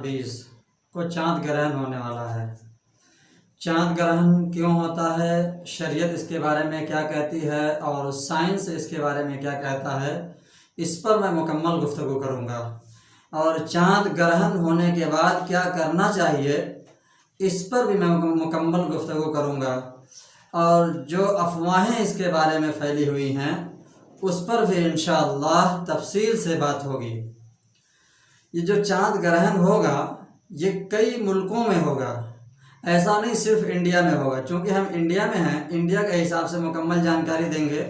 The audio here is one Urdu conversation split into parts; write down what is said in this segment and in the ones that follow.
2020 کو چاند گرہن ہونے والا ہے۔ چاند گرہن کیوں ہوتا ہے، شریعت اس کے بارے میں کیا کہتی ہے اور سائنس اس کے بارے میں کیا کہتا ہے، اس پر میں مکمل گفتگو کروں گا۔ اور چاند گرہن ہونے کے بعد کیا کرنا چاہیے اس پر بھی میں مکمل گفتگو کروں گا، اور جو افواہیں اس کے بارے میں پھیلی ہوئی ہیں اس پر بھی انشاءاللہ تفصیل سے بات ہوگی۔ یہ جو چاند گرہن ہوگا یہ کئی ملکوں میں ہوگا، ایسا نہیں صرف انڈیا میں ہوگا۔ چونکہ ہم انڈیا میں ہیں، انڈیا کے حساب سے مکمل جانکاری دیں گے،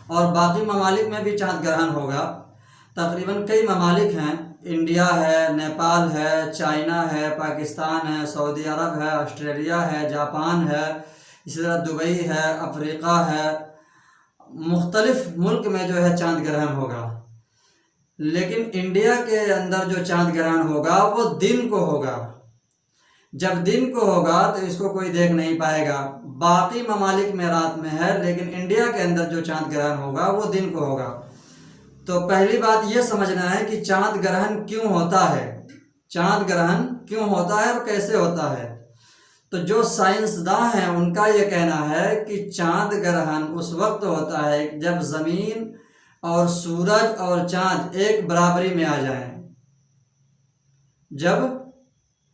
اور باقی ممالک میں بھی چاند گرہن ہوگا۔ تقریباً کئی ممالک ہیں، انڈیا ہے، نیپال ہے، چائنا ہے، پاکستان ہے، سعودی عرب ہے، آسٹریلیا ہے، جاپان ہے، اسی طرح دبئی ہے، افریقہ ہے، مختلف ملک میں جو ہے چاند گرہن ہوگا۔ لیکن انڈیا کے اندر جو چاند گرہن ہوگا وہ دن کو ہوگا۔ جب دن کو ہوگا تو اس کو کوئی دیکھ نہیں پائے گا۔ باقی ممالک میں رات میں ہے، لیکن انڈیا کے اندر جو چاند گرہن ہوگا وہ دن کو ہوگا۔ تو پہلی بات یہ سمجھنا ہے کہ چاند گرہن کیوں ہوتا ہے، چاند گرہن کیوں ہوتا ہے اور کیسے ہوتا ہے۔ تو جو سائنسداں ہیں ان کا یہ کہنا ہے کہ چاند گرہن اس وقت ہوتا ہے جب زمین اور سورج اور چاند ایک برابری میں آ جائیں۔ جب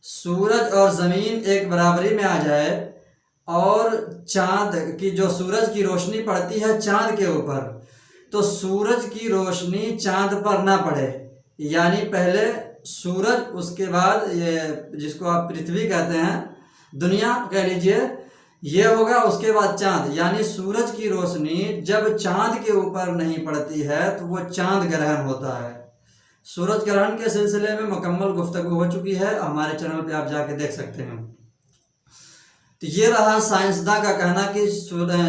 سورج اور زمین ایک برابری میں آ جائے اور چاند کی جو سورج کی روشنی پڑتی ہے چاند کے اوپر، تو سورج کی روشنی چاند پر نہ پڑے، یعنی پہلے سورج، اس کے بعد یہ جس کو آپ پرتھوی کہتے ہیں، دنیا کہہ لیجئے، یہ ہوگا، اس کے بعد چاند، یعنی سورج کی روشنی جب چاند کے اوپر نہیں پڑتی ہے تو وہ چاند گرہن ہوتا ہے۔ سورج گرہن کے سلسلے میں مکمل گفتگو ہو چکی ہے، ہمارے چینل پہ آپ جا کے دیکھ سکتے ہیں۔ تو یہ رہا سائنسداں کا کہنا کہ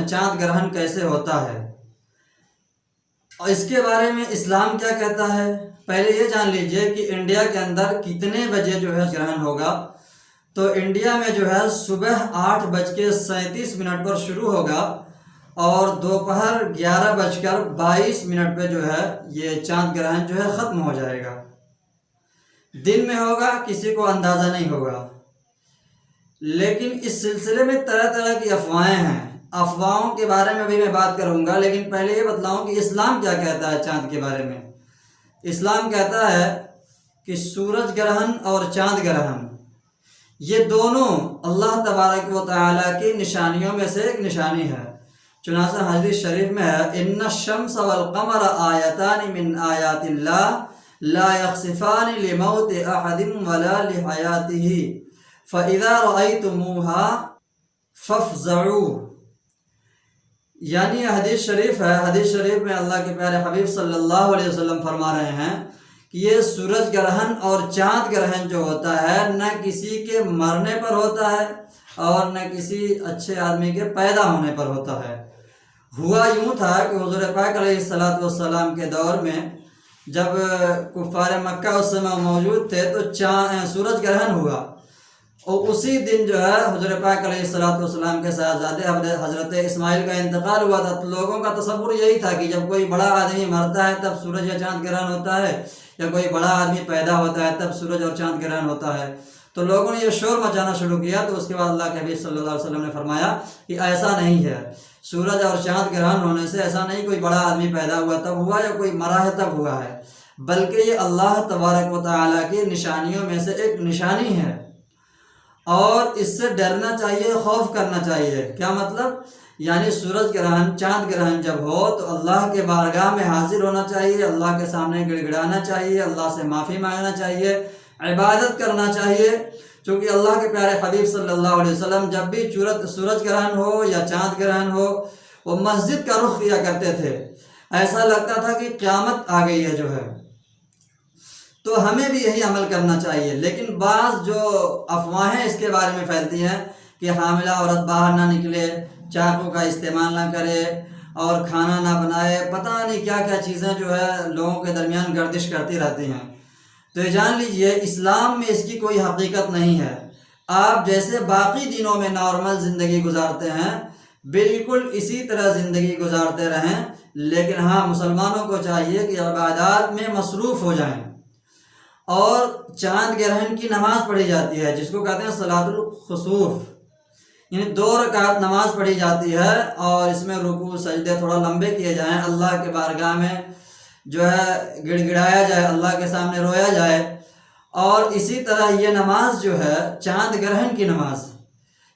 چاند گرہن کیسے ہوتا ہے، اور اس کے بارے میں اسلام کیا کہتا ہے۔ پہلے یہ جان لیجئے کہ انڈیا کے اندر کتنے بجے جو ہے گرہن ہوگا۔ تو انڈیا میں جو ہے صبح 8:37 پر شروع ہوگا اور دوپہر 11:22 پہ جو ہے یہ چاند گرہن جو ہے ختم ہو جائے گا۔ دن میں ہوگا، کسی کو اندازہ نہیں ہوگا۔ لیکن اس سلسلے میں طرح طرح کی افواہیں ہیں، افواہوں کے بارے میں بھی میں بات کروں گا، لیکن پہلے یہ بتلاؤں کہ اسلام کیا کہتا ہے چاند کے بارے میں۔ اسلام کہتا ہے کہ سورج گرہن اور چاند گرہن یہ دونوں اللہ تبارک و تعالیٰ کی نشانیوں میں سے ایک نشانی ہے۔ چنانچہ حدیث شریف میں ہے، ان الشمس والقمر آیتان من آیات اللہ لا یخسفان لموت احد ولا لحیاتہ فاذا رأیتموها فافزعوا۔ یعنی حدیث شریف ہے، حدیث شریف میں اللہ کے پیارے حبیب صلی اللہ علیہ وسلم فرما رہے ہیں کہ یہ سورج گرہن اور چاند گرہن جو ہوتا ہے نہ کسی کے مرنے پر ہوتا ہے اور نہ کسی اچھے آدمی کے پیدا ہونے پر ہوتا ہے۔ ہوا یوں تھا کہ حضور پاک علیہ السلام کے دور میں جب کفار مکہ اس سمے موجود تھے تو سورج گرہن ہوا، اور اسی دن جو ہے حضور پاک علیہ السلام کے صاحبزادے حضرت اسماعیل کا انتقال ہوا تھا۔ تو لوگوں کا تصور یہی تھا کہ جب کوئی بڑا آدمی مرتا ہے تب سورج یا چاند گرہن ہوتا ہے، یا کوئی بڑا آدمی پیدا ہوتا ہے تب سورج اور چاند گرہن ہوتا ہے۔ تو لوگوں نے یہ شور مچانا شروع کیا، تو اس کے بعد اللہ کے حبیب صلی اللہ علیہ وسلم نے فرمایا کہ ایسا نہیں ہے، سورج اور چاند گرہن ہونے سے ایسا نہیں کوئی بڑا آدمی پیدا ہوا تب ہوا یا کوئی مرا ہے تب ہوا ہے، بلکہ یہ اللہ تبارک و تعالیٰ کی نشانیوں میں سے ایک نشانی ہے، اور اس سے ڈرنا چاہیے، خوف کرنا چاہیے۔ کیا مطلب؟ یعنی سورج گرہن، چاند گرہن جب ہو تو اللہ کے بارگاہ میں حاضر ہونا چاہیے، اللہ کے سامنے گڑ گڑانا چاہیے، اللہ سے معافی مانگنا چاہیے، عبادت کرنا چاہیے۔ چونکہ اللہ کے پیارے حبیب صلی اللہ علیہ وسلم جب بھی سورج گرہن ہو یا چاند گرہن ہو وہ مسجد کا رخ کیا کرتے تھے، ایسا لگتا تھا کہ قیامت آ گئی ہے جو ہے۔ تو ہمیں بھی یہی عمل کرنا چاہیے۔ لیکن بعض جو افواہیں اس کے بارے میں پھیلتی ہیں کہ حاملہ عورت باہر نہ نکلے، چاقو کا استعمال نہ کرے اور کھانا نہ بنائے، پتہ نہیں کیا کیا چیزیں جو ہے لوگوں کے درمیان گردش کرتی رہتی ہیں، تو یہ جان لیجئے اسلام میں اس کی کوئی حقیقت نہیں ہے۔ آپ جیسے باقی دنوں میں نارمل زندگی گزارتے ہیں بالکل اسی طرح زندگی گزارتے رہیں، لیکن ہاں مسلمانوں کو چاہیے کہ عبادات میں مصروف ہو جائیں، اور چاند گرہن کی نماز پڑھی جاتی ہے جس کو کہتے ہیں صلاۃ الخسوف، یعنی 2 رکعت نماز پڑھی جاتی ہے اور اس میں رکوع سجدے تھوڑا لمبے کیے جائیں، اللہ کے بارگاہ میں جو ہے گڑ گڑایا جائے، اللہ کے سامنے رویا جائے۔ اور اسی طرح یہ نماز جو ہے چاند گرہن کی نماز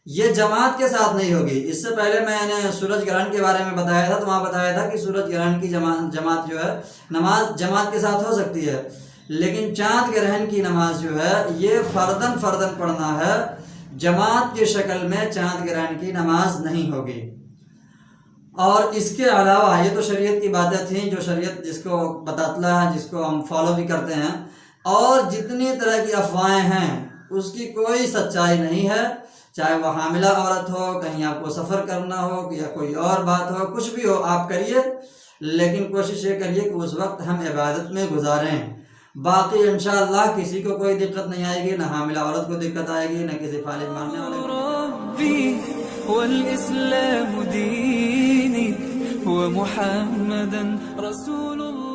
یہ جماعت کے ساتھ نہیں ہوگی۔ اس سے پہلے میں نے سورج گرہن کے بارے میں بتایا تھا، تو وہاں بتایا تھا کہ سورج گرہن کی جماعت جو ہے نماز جماعت کے ساتھ ہو سکتی ہے، لیکن چاند گرہن کی نماز جو ہے یہ فردن پڑھنا ہے، جماعت کی شکل میں چاند گرہن کی نماز نہیں ہوگی۔ اور اس کے علاوہ یہ تو شریعت کی باتیں تھیں جو شریعت جس کو بتاتا ہے، جس کو ہم فالو بھی کرتے ہیں، اور جتنی طرح کی افواہیں ہیں اس کی کوئی سچائی نہیں ہے، چاہے وہ حاملہ عورت ہو، کہیں آپ کو سفر کرنا ہو یا کوئی اور بات ہو، کچھ بھی ہو آپ کریے، لیکن کوشش یہ کریے کہ اس وقت ہم عبادت میں گزاریں۔ باقی انشاءاللہ کسی کو کوئی دقت نہیں آئے گی، نہ حاملہ عورت کو دقت آئے گی، نہ کسی فالج مارنے والے کو۔ والإسلام ديني ومحمدا رسول الله